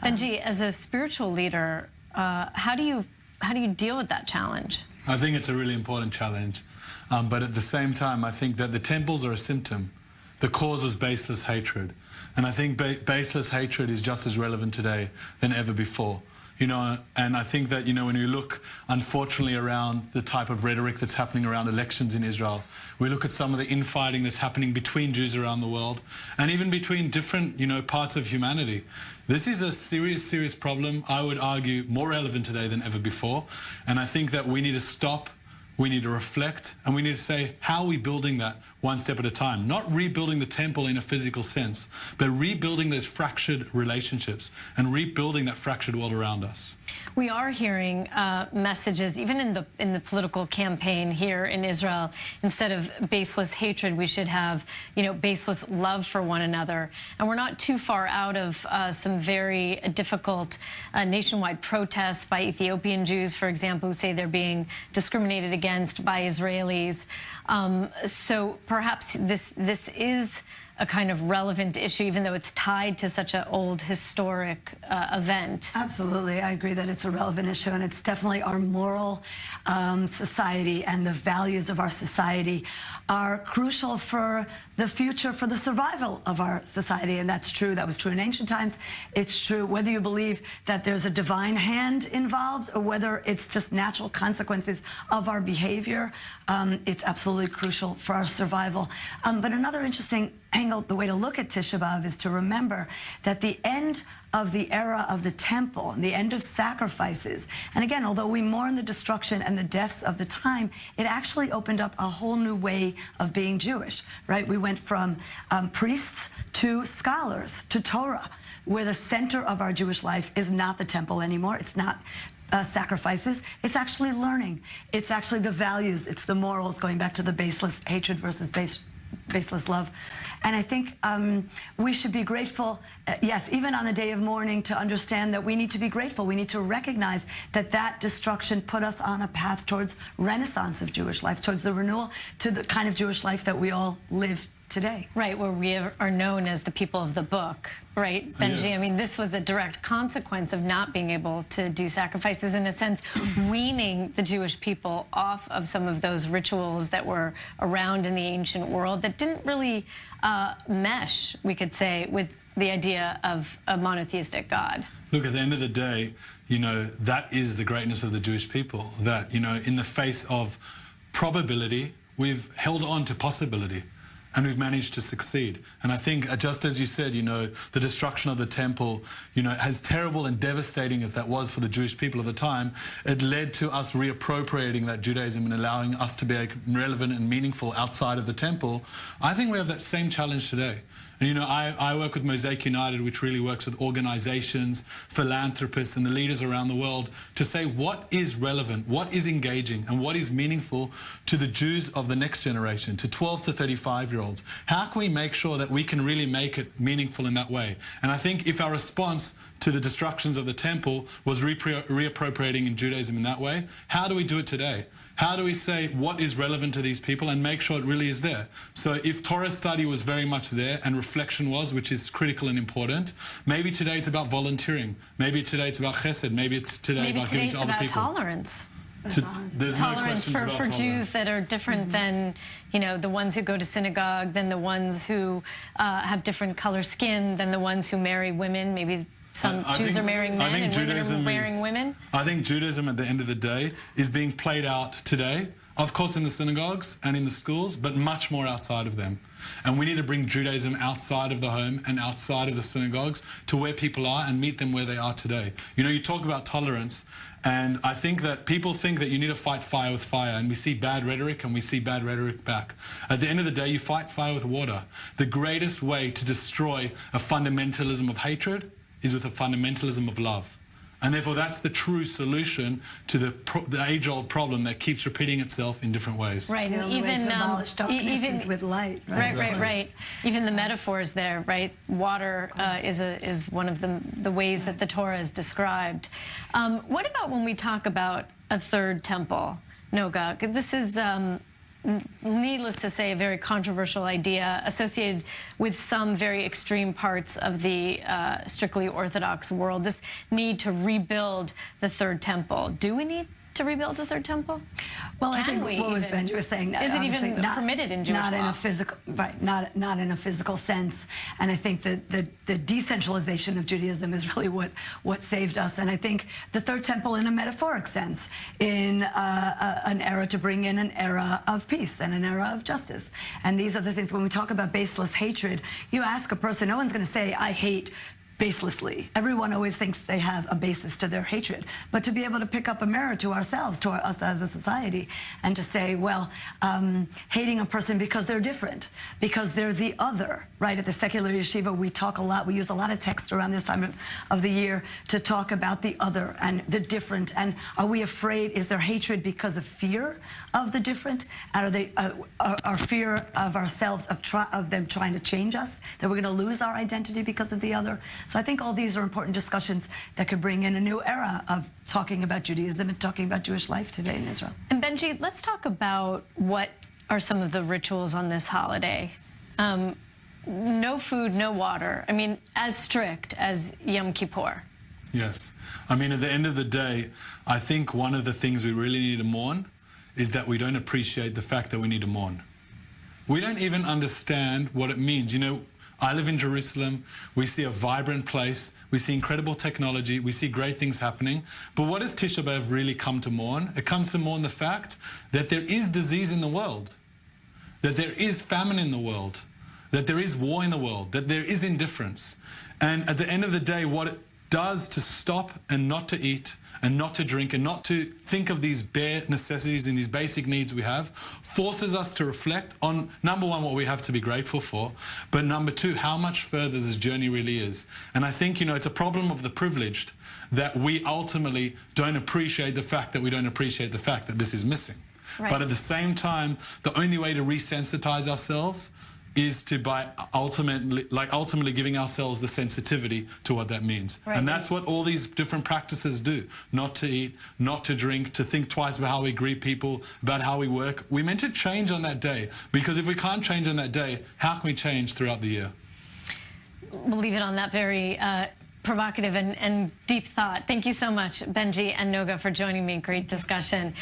Benji, as a spiritual leader, how do you deal with that challenge? I think it's a really important challenge. But at the same time, I think that the temples are a symptom. The cause was baseless hatred. And I think baseless hatred is just as relevant today than ever before. You know, and I think that, you know, when you look, unfortunately, around the type of rhetoric that's happening around elections in Israel, we look at some of the infighting that's happening between Jews around the world, and even between different, you know, parts of humanity. This is a serious, serious problem, I would argue, more relevant today than ever before. And I think that we need to stop, we need to reflect, and we need to say, how are we building that one step at a time? Not rebuilding the temple in a physical sense, but rebuilding those fractured relationships and rebuilding that fractured world around us. We are hearing messages, even in the political campaign here in Israel. Instead of baseless hatred, we should have, you know, baseless love for one another. And we're not too far out of some very difficult nationwide protests by Ethiopian Jews, for example, who say they're being discriminated against by Israelis. So perhaps this is a kind of relevant issue, even though it's tied to such an old historic event. Absolutely, I agree that it's a relevant issue, and it's definitely our moral society and the values of our society are crucial for the future, for the survival of our society, and that's true. That was true in ancient times. It's true whether you believe that there's a divine hand involved or whether it's just natural consequences of our behavior. It's absolutely crucial for our survival. But another interesting angle, the way to look at Tisha B'Av is to remember that the end of the era of the temple, the end of sacrifices, and again, although we mourn the destruction and the deaths of the time, it actually opened up a whole new way of being Jewish, right? We went from priests to scholars to Torah, where the center of our Jewish life is not the temple anymore. It's not sacrifices. It's actually learning. It's actually the values. It's the morals, going back to the baseless hatred versus baseless love. And I think we should be grateful, yes, even on the day of mourning, to understand that we need to be grateful. We need to recognize that that destruction put us on a path towards renaissance of Jewish life, towards the renewal to the kind of Jewish life that we all live today. Right, where we are known as the people of the book, right, Benji? Yeah. I mean, this was a direct consequence of not being able to do sacrifices, in a sense, weaning the Jewish people off of some of those rituals that were around in the ancient world that didn't really mesh, we could say, with the idea of a monotheistic God. Look, at the end of the day, you know, that is the greatness of the Jewish people, that, you know, in the face of probability, we've held on to possibility. And we've managed to succeed. And I think, just as you said, you know, the destruction of the temple, you know, as terrible and devastating as that was for the Jewish people at the time, it led to us reappropriating that Judaism and allowing us to be relevant and meaningful outside of the temple. I think we have that same challenge today. And, you know, I work with Mosaic United, which really works with organizations, philanthropists, and the leaders around the world to say what is relevant, what is engaging, and what is meaningful to the Jews of the next generation, to 12 to 35-year-olds. How can we make sure that we can really make it meaningful in that way? And I think if our response to the destructions of the temple was reappropriating in Judaism in that way, how do we do it today? How do we say what is relevant to these people and make sure it really is there? So if Torah study was very much there and reflection was, which is critical and important, maybe today it's about volunteering. Maybe today it's about chesed. Maybe it's today about giving to other people. Tolerance. There's tolerance no for tolerance. Jews that are different than, you know, the ones who go to synagogue, than the ones who have different color skin, than the ones who marry women. Maybe some Jews are marrying men and women are marrying women. I think Judaism, at the end of the day, is being played out today, of course in the synagogues and in the schools, but much more outside of them. And we need to bring Judaism outside of the home and outside of the synagogues to where people are and meet them where they are today. You know, you talk about tolerance, and I think that people think that you need to fight fire with fire, and we see bad rhetoric and we see bad rhetoric back. At the end of the day, you fight fire with water. The greatest way to destroy a fundamentalism of hatred is with a fundamentalism of love. And therefore, that's the true solution to the age-old problem that keeps repeating itself in different ways. Right, and even with light. Right? Right. Even the metaphors there, right? Water is one of the ways that the Torah is described. What about when we talk about a third temple, Noga? This is needless to say, a very controversial idea associated with some very extreme parts of the strictly Orthodox world, this need to rebuild the Third Temple. Do we need to rebuild the Third Temple? Well, I think what was Benji was saying, is it even permitted in Jewish law? Not in a physical, right? Not in a physical sense. And I think that the decentralization of Judaism is really what saved us. And I think the Third Temple, in a metaphoric sense, in an era to bring in an era of peace and an era of justice. And these are the things. When we talk about baseless hatred, you ask a person, no one's going to say, "I hate." Baselessly. Everyone always thinks they have a basis to their hatred. But to be able to pick up a mirror to ourselves, to us as a society, and to say, well, hating a person because they're different, because they're the other, right? At the secular yeshiva, we talk a lot, we use a lot of text around this time of the year to talk about the other and the different. And are we afraid, is there hatred because of fear of the different? Are they, our fear of ourselves, of them trying to change us, that we're going to lose our identity because of the other? So I think all these are important discussions that could bring in a new era of talking about Judaism and talking about Jewish life today in Israel. And Benji, let's talk about what are some of the rituals on this holiday. No food, no water. I mean, as strict as Yom Kippur. Yes. I mean, at the end of the day, I think one of the things we really need to mourn is that we don't appreciate the fact that we need to mourn. We don't even understand what it means. You know, I live in Jerusalem. We see a vibrant place. We see incredible technology. We see great things happening. But what does Tisha B'Av really come to mourn? It comes to mourn the fact that there is disease in the world, that there is famine in the world, that there is war in the world, that there is indifference. And at the end of the day, what it does to stop and not to eat and not to drink and not to think of these bare necessities and these basic needs we have, forces us to reflect on, number one, what we have to be grateful for, but number two, how much further this journey really is. And I think, you know, it's a problem of the privileged that we ultimately don't appreciate the fact that we don't appreciate the fact that this is missing. Right. But at the same time, the only way to resensitize ourselves is to by ultimately giving ourselves the sensitivity to what that means. Right. And that's what all these different practices do. Not to eat, not to drink, to think twice about how we greet people, about how we work. We're meant to change on that day, because if we can't change on that day, how can we change throughout the year? We'll leave it on that very provocative and deep thought. Thank you so much, Benji and Noga, for joining me. Great discussion.